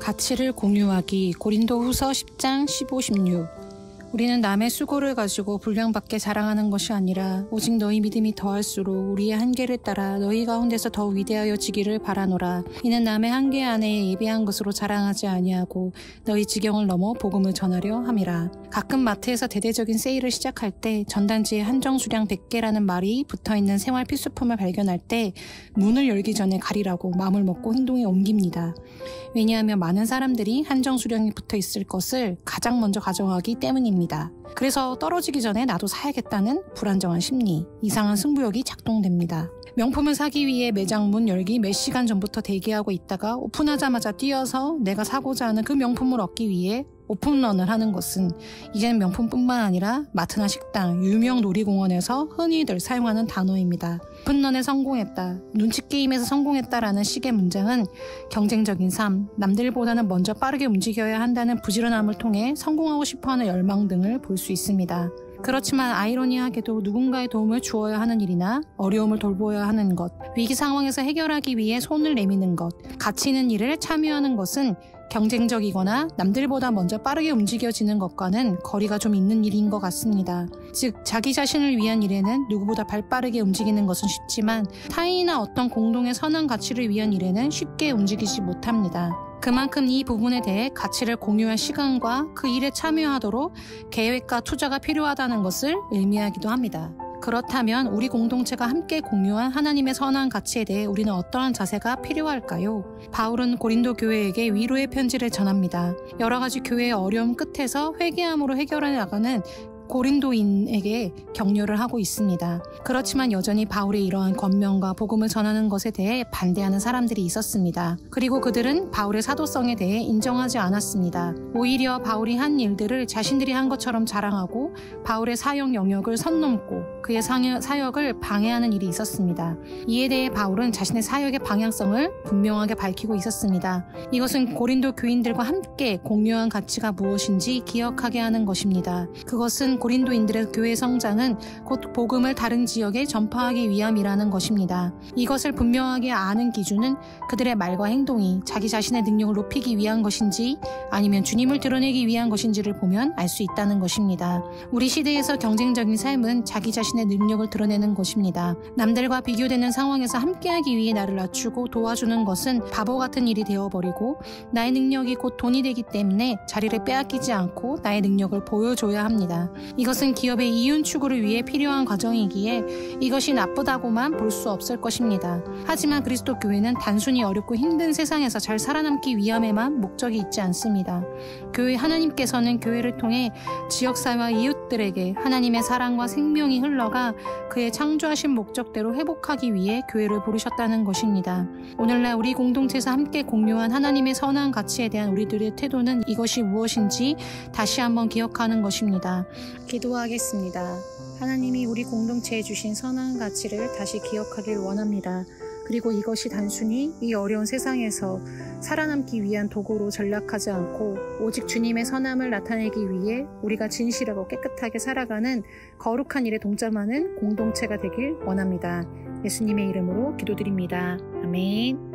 가치를 공유하기. 고린도후서 10장 15, 16. 우리는 남의 수고를 가지고 분량받게 자랑하는 것이 아니라 오직 너희 믿음이 더할수록 우리의 한계를 따라 너희 가운데서 더 위대하여지기를 바라노라. 이는 남의 한계 안에 예비한 것으로 자랑하지 아니하고 너희 지경을 넘어 복음을 전하려 함이라. 가끔 마트에서 대대적인 세일을 시작할 때 전단지에 한정 수량 100개라는 말이 붙어있는 생활 필수품을 발견할 때 문을 열기 전에 가리라고 마음을 먹고 행동에 옮깁니다. 왜냐하면 많은 사람들이 한정 수량이 붙어있을 것을 가장 먼저 가져가기 때문입니다. 그래서 떨어지기 전에 나도 사야겠다는 불안정한 심리, 이상한 승부욕이 작동됩니다. 명품을 사기 위해 매장 문 열기 몇 시간 전부터 대기하고 있다가 오픈하자마자 뛰어서 내가 사고자 하는 그 명품을 얻기 위해 오픈런을 하는 것은 이제는 명품뿐만 아니라 마트나 식당, 유명 놀이공원에서 흔히들 사용하는 단어입니다. 오픈런에 성공했다, 눈치게임에서 성공했다라는 식의 문장은 경쟁적인 삶, 남들보다는 먼저 빠르게 움직여야 한다는 부지런함을 통해 성공하고 싶어하는 열망 등을 볼 수 있습니다. 그렇지만 아이러니하게도 누군가의 도움을 주어야 하는 일이나 어려움을 돌보아야 하는 것, 위기 상황에서 해결하기 위해 손을 내미는 것, 가치 있는 일을 참여하는 것은 경쟁적이거나 남들보다 먼저 빠르게 움직여지는 것과는 거리가 좀 있는 일인 것 같습니다. 즉, 자기 자신을 위한 일에는 누구보다 발빠르게 움직이는 것은 쉽지만 타인이나 어떤 공동의 선한 가치를 위한 일에는 쉽게 움직이지 못합니다. 그만큼 이 부분에 대해 가치를 공유할 시간과 그 일에 참여하도록 계획과 투자가 필요하다는 것을 의미하기도 합니다. 그렇다면 우리 공동체가 함께 공유한 하나님의 선한 가치에 대해 우리는 어떠한 자세가 필요할까요? 바울은 고린도 교회에게 위로의 편지를 전합니다. 여러 가지 교회의 어려움 끝에서 회개함으로 해결해 나가는 고린도인에게 격려를 하고 있습니다. 그렇지만 여전히 바울의 이러한 권면과 복음을 전하는 것에 대해 반대하는 사람들이 있었습니다. 그리고 그들은 바울의 사도성에 대해 인정하지 않았습니다. 오히려 바울이 한 일들을 자신들이 한 것처럼 자랑하고 바울의 사역 영역을 선 넘고 그의 사역을 방해하는 일이 있었습니다. 이에 대해 바울은 자신의 사역의 방향성을 분명하게 밝히고 있었습니다. 이것은 고린도 교인들과 함께 공유한 가치가 무엇인지 기억하게 하는 것입니다. 그것은 고린도인들의 교회 성장은 곧 복음을 다른 지역에 전파하기 위함이라는 것입니다. 이것을 분명하게 아는 기준은 그들의 말과 행동이 자기 자신의 능력을 높이기 위한 것인지 아니면 주님을 드러내기 위한 것인지를 보면 알 수 있다는 것입니다. 우리 시대에서 경쟁적인 삶은 자기 자신의 능력을 드러내는 것입니다. 남들과 비교되는 상황에서 함께하기 위해 나를 낮추고 도와주는 것은 바보 같은 일이 되어버리고 나의 능력이 곧 돈이 되기 때문에 자리를 빼앗기지 않고 나의 능력을 보여줘야 합니다. 이것은 기업의 이윤 추구를 위해 필요한 과정이기에 이것이 나쁘다고만 볼 수 없을 것입니다. 하지만 그리스도 교회는 단순히 어렵고 힘든 세상에서 잘 살아남기 위함에만 목적이 있지 않습니다. 교회 하나님께서는 교회를 통해 지역사회와 이웃들에게 하나님의 사랑과 생명이 흘러가 그의 창조하신 목적대로 회복하기 위해 교회를 부르셨다는 것입니다. 오늘날 우리 공동체에서 함께 공유한 하나님의 선한 가치에 대한 우리들의 태도는 이것이 무엇인지 다시 한번 기억하는 것입니다. 기도하겠습니다. 하나님이 우리 공동체에 주신 선한 가치를 다시 기억하길 원합니다. 그리고 이것이 단순히 이 어려운 세상에서 살아남기 위한 도구로 전락하지 않고 오직 주님의 선함을 나타내기 위해 우리가 진실하고 깨끗하게 살아가는 거룩한 일에 동참하는 공동체가 되길 원합니다. 예수님의 이름으로 기도드립니다. 아멘.